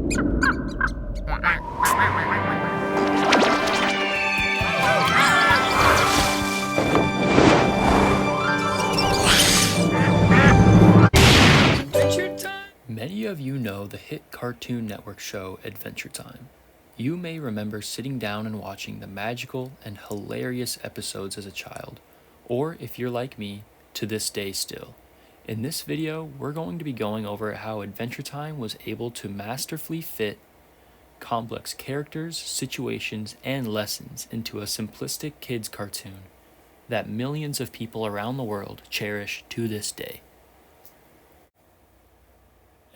Many of you know the hit Cartoon Network show Adventure Time. You may remember sitting down and watching the magical and hilarious episodes as a child, or if you're like me, to this day still. In this video, we're going to be going over how Adventure Time was able to masterfully fit complex characters, situations, and lessons into a simplistic kids cartoon that millions of people around the world cherish to this day.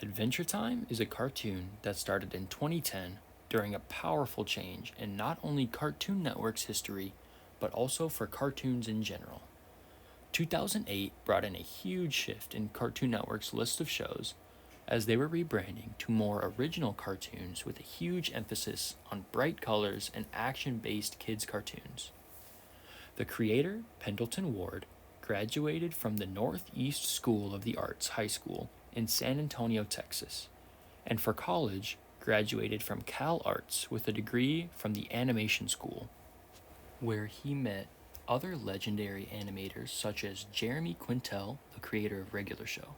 Adventure Time is a cartoon that started in 2010 during a powerful change in not only Cartoon Network's history, but also for cartoons in general. 2008 brought in a huge shift in Cartoon Network's list of shows as they were rebranding to more original cartoons with a huge emphasis on bright colors and action-based kids' cartoons. The creator, Pendleton Ward, graduated from the Northeast School of the Arts High School in San Antonio, Texas, and for college, graduated from Cal Arts with a degree from the Animation School, where he met other legendary animators such as Jeremy Quintel, the creator of Regular Show.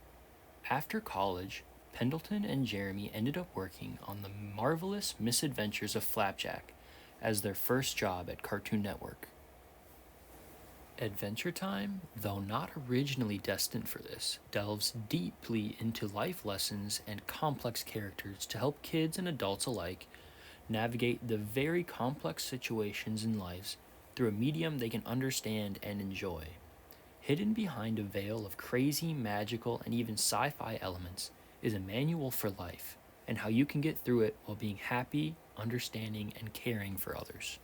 After college, Pendleton and Jeremy ended up working on The Marvelous Misadventures of Flapjack as their first job at Cartoon Network. Adventure Time, though not originally destined for this, delves deeply into life lessons and complex characters to help kids and adults alike navigate the very complex situations in lives through a medium they can understand and enjoy. Hidden behind a veil of crazy, magical, and even sci-fi elements is a manual for life and how you can get through it while being happy, understanding, and caring for others.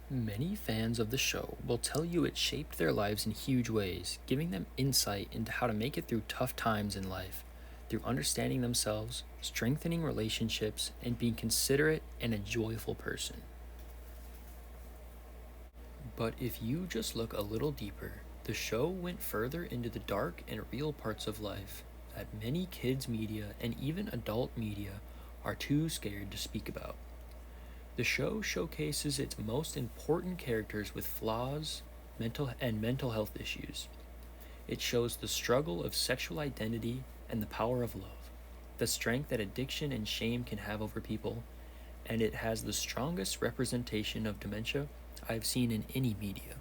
Many fans of the show will tell you it shaped their lives in huge ways, giving them insight into how to make it through tough times in life, through understanding themselves, strengthening relationships, and being considerate and a joyful person. But if you just look a little deeper, the show went further into the dark and real parts of life that many kids' media and even adult media are too scared to speak about. The show showcases its most important characters with flaws, mental health issues. It shows the struggle of sexual identity and the power of love, the strength that addiction and shame can have over people, and it has the strongest representation of dementia I've seen in any media.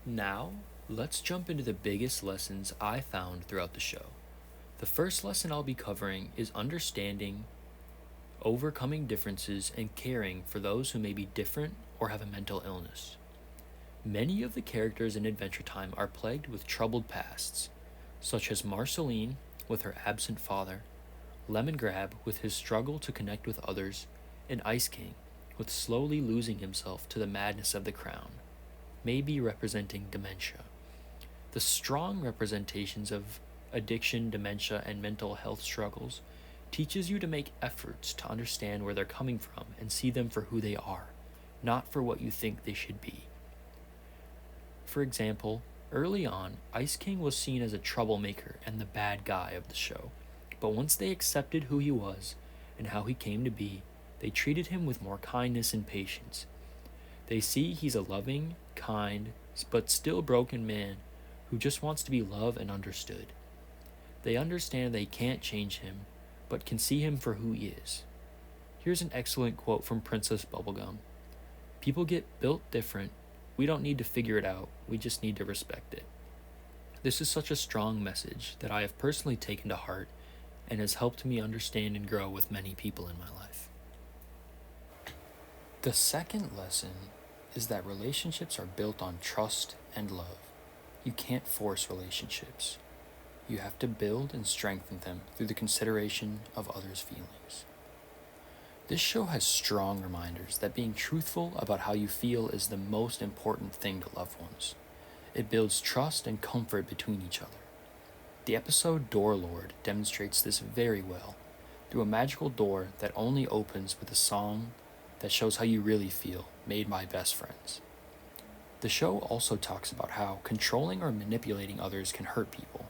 Now, let's jump into the biggest lessons I found throughout the show. The first lesson I'll be covering is understanding, overcoming differences, and caring for those who may be different or have a mental illness. Many of the characters in Adventure Time are plagued with troubled pasts, such as Marceline with her absent father, Lemon Grab with his struggle to connect with others, and Ice King with slowly losing himself to the madness of the crown, maybe representing dementia. The strong representations of addiction, dementia, and mental health struggles teaches you to make efforts to understand where they're coming from and see them for who they are, not for what you think they should be. For example, early on, Ice King was seen as a troublemaker and the bad guy of the show, but once they accepted who he was and how he came to be, they treated him with more kindness and patience. They see he's a loving, kind, but still broken man who just wants to be loved and understood. They understand they can't change him, but can see him for who he is. Here's an excellent quote from Princess Bubblegum. "People get built different. We don't need to figure it out. We just need to respect it." This is such a strong message that I have personally taken to heart and has helped me understand and grow with many people in my life. The second lesson is that relationships are built on trust and love. You can't force relationships. You have to build and strengthen them through the consideration of others' feelings. This show has strong reminders that being truthful about how you feel is the most important thing to loved ones. It builds trust and comfort between each other. The episode Door Lord demonstrates this very well through a magical door that only opens with a song that shows how you really feel, made by best friends. The show also talks about how controlling or manipulating others can hurt people.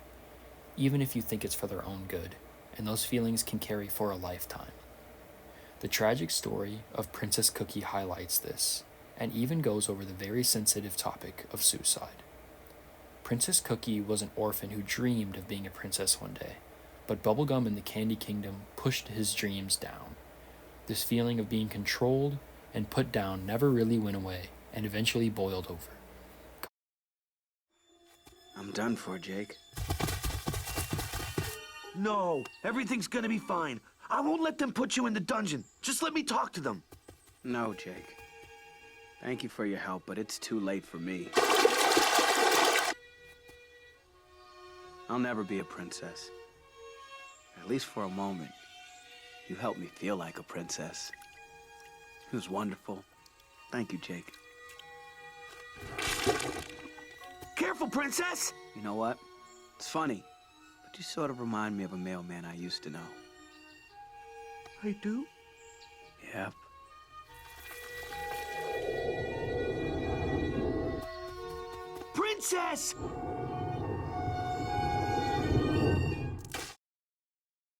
even if you think it's for their own good, and those feelings can carry for a lifetime. The tragic story of Princess Cookie highlights this, and even goes over the very sensitive topic of suicide. Princess Cookie was an orphan who dreamed of being a princess one day, but Bubblegum in the Candy Kingdom pushed his dreams down. This feeling of being controlled and put down never really went away and eventually boiled over. I'm done for, Jake. No, everything's gonna be fine. I won't let them put you in the dungeon. Just let me talk to them. No, Jake. Thank you for your help, but it's too late for me. I'll never be a princess. At least for a moment. You helped me feel like a princess. It was wonderful. Thank you, Jake. Careful, princess! You know what? It's funny, but you sort of remind me of a mailman I used to know. I do? Yep. Princess!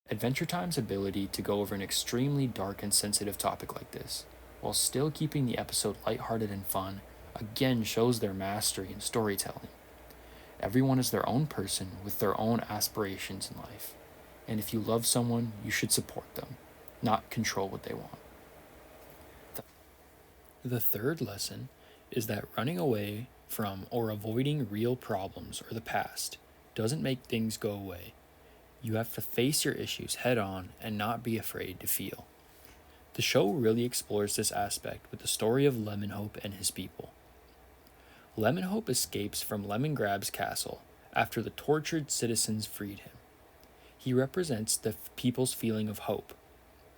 Adventure Time's ability to go over an extremely dark and sensitive topic like this, while still keeping the episode lighthearted and fun, again shows their mastery in storytelling. Everyone is their own person with their own aspirations in life, and if you love someone, you should support them, not control what they want. The third lesson is that running away from or avoiding real problems or the past doesn't make things go away. You have to face your issues head on and not be afraid to feel. The show really explores this aspect with the story of Lemon Hope and his people. Lemon Hope escapes from Lemongrab's castle after the tortured citizens freed him. He represents the people's feeling of hope,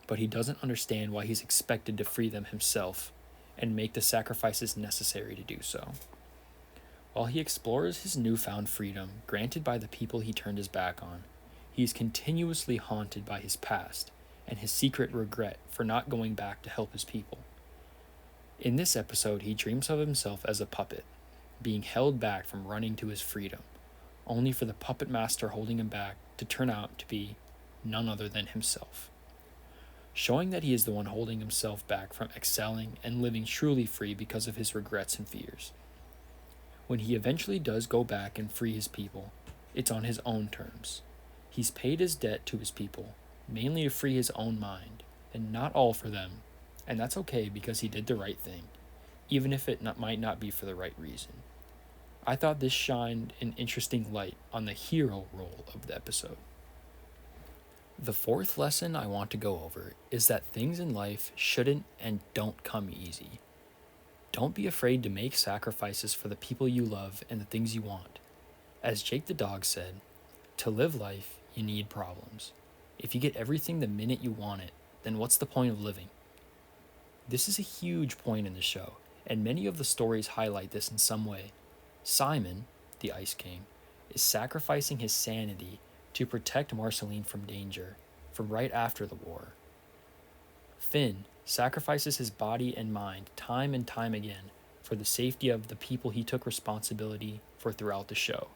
but he doesn't understand why he's expected to free them himself and make the sacrifices necessary to do so. While he explores his newfound freedom granted by the people he turned his back on, he is continuously haunted by his past and his secret regret for not going back to help his people. In this episode, he dreams of himself as a puppet, being held back from running to his freedom, only for the puppet master holding him back to turn out to be none other than himself, showing that he is the one holding himself back from excelling and living truly free because of his regrets and fears. When he eventually does go back and free his people, it's on his own terms. He's paid his debt to his people, mainly to free his own mind, and not all for them, and that's okay because he did the right thing, even if it might not be for the right reason. I thought this shined an interesting light on the hero role of the episode. The fourth lesson I want to go over is that things in life shouldn't and don't come easy. Don't be afraid to make sacrifices for the people you love and the things you want. As Jake the dog said, to live life, you need problems. If you get everything the minute you want it, then what's the point of living? This is a huge point in the show, and many of the stories highlight this in some way. Simon, the Ice King, is sacrificing his sanity to protect Marceline from danger from right after the war. Finn sacrifices his body and mind time and time again for the safety of the people he took responsibility for throughout the show.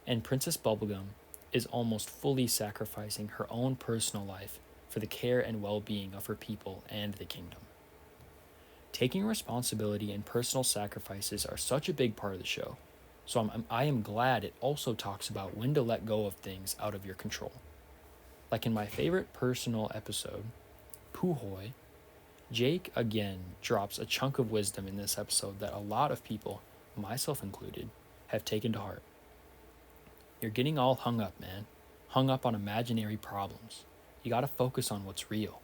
And Princess Bubblegum is almost fully sacrificing her own personal life for the care and well-being of her people and the kingdom. Taking responsibility and personal sacrifices are such a big part of the show, so I am glad it also talks about when to let go of things out of your control. Like in my favorite personal episode, Puhoi, Jake again drops a chunk of wisdom in this episode that a lot of people, myself included, have taken to heart. You're getting all hung up, man. Hung up on imaginary problems. You gotta focus on what's real.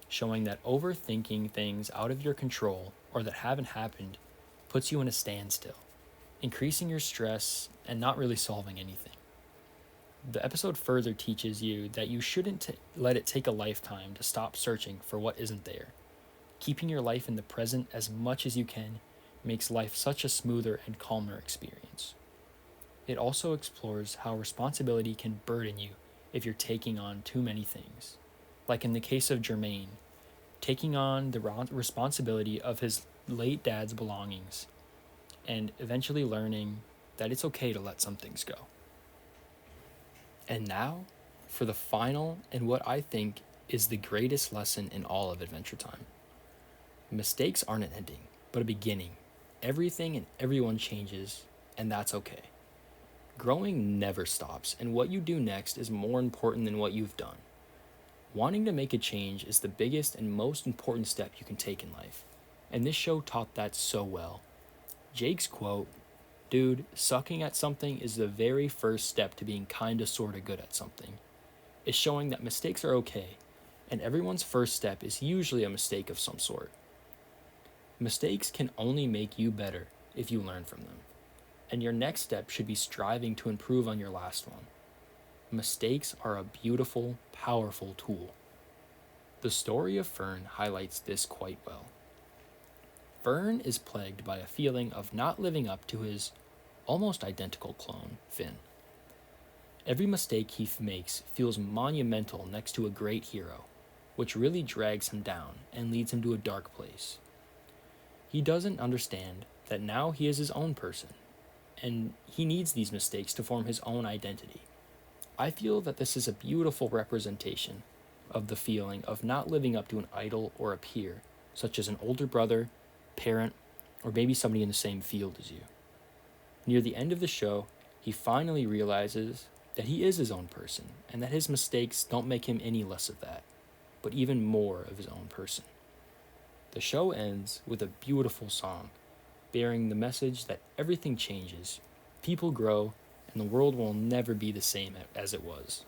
Showing that overthinking things out of your control or that haven't happened puts you in a standstill, increasing your stress and not really solving anything. The episode further teaches you that you shouldn't let it take a lifetime to stop searching for what isn't there. Keeping your life in the present as much as you can makes life such a smoother and calmer experience. It also explores how responsibility can burden you if you're taking on too many things. Like in the case of Jermaine, taking on the responsibility of his late dad's belongings and eventually learning that it's okay to let some things go. And now, for the final and what I think is the greatest lesson in all of Adventure Time. Mistakes aren't an ending, but a beginning. Everything and everyone changes, and that's okay. Growing never stops, and what you do next is more important than what you've done. Wanting to make a change is the biggest and most important step you can take in life, and this show taught that so well. Jake's quote, "Dude, sucking at something is the very first step to being kinda sorta good at something," is showing that mistakes are okay, and everyone's first step is usually a mistake of some sort. Mistakes can only make you better if you learn from them, and your next step should be striving to improve on your last one. Mistakes are a beautiful, powerful tool. The story of Fern highlights this quite well. Fern is plagued by a feeling of not living up to his almost identical clone, Finn. Every mistake he makes feels monumental next to a great hero, which really drags him down and leads him to a dark place. He doesn't understand that now he is his own person, and he needs these mistakes to form his own identity. I feel that this is a beautiful representation of the feeling of not living up to an idol or a peer, such as an older brother, parent, or maybe somebody in the same field as you. Near the end of the show, he finally realizes that he is his own person, and that his mistakes don't make him any less of that, but even more of his own person. The show ends with a beautiful song, bearing the message that everything changes, people grow, and the world will never be the same as it was.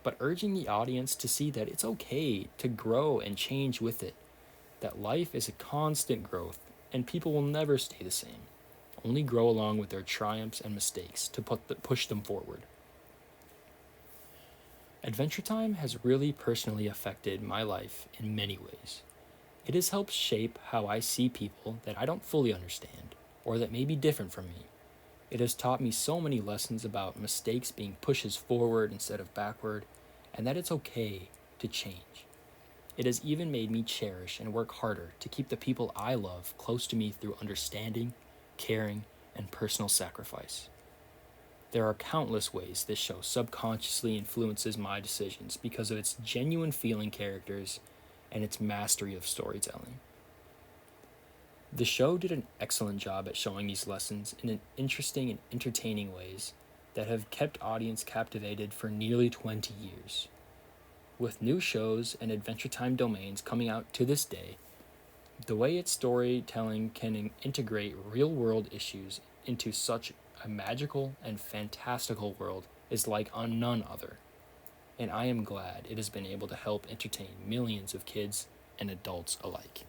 But urging the audience to see that it's okay to grow and change with it, that life is a constant growth, and people will never stay the same, only grow along with their triumphs and mistakes to push them forward. Adventure Time has really personally affected my life in many ways. It has helped shape how I see people that I don't fully understand, or that may be different from me. It has taught me so many lessons about mistakes being pushes forward instead of backward, and that it's okay to change. It has even made me cherish and work harder to keep the people I love close to me through understanding, caring, and personal sacrifice. There are countless ways this show subconsciously influences my decisions because of its genuine feeling characters and its mastery of storytelling. The show did an excellent job at showing these lessons in an interesting and entertaining ways that have kept audience captivated for nearly 20 years. With new shows and Adventure Time domains coming out to this day, the way its storytelling can integrate real-world issues into such a magical and fantastical world is like on none other. And I am glad it has been able to help entertain millions of kids and adults alike.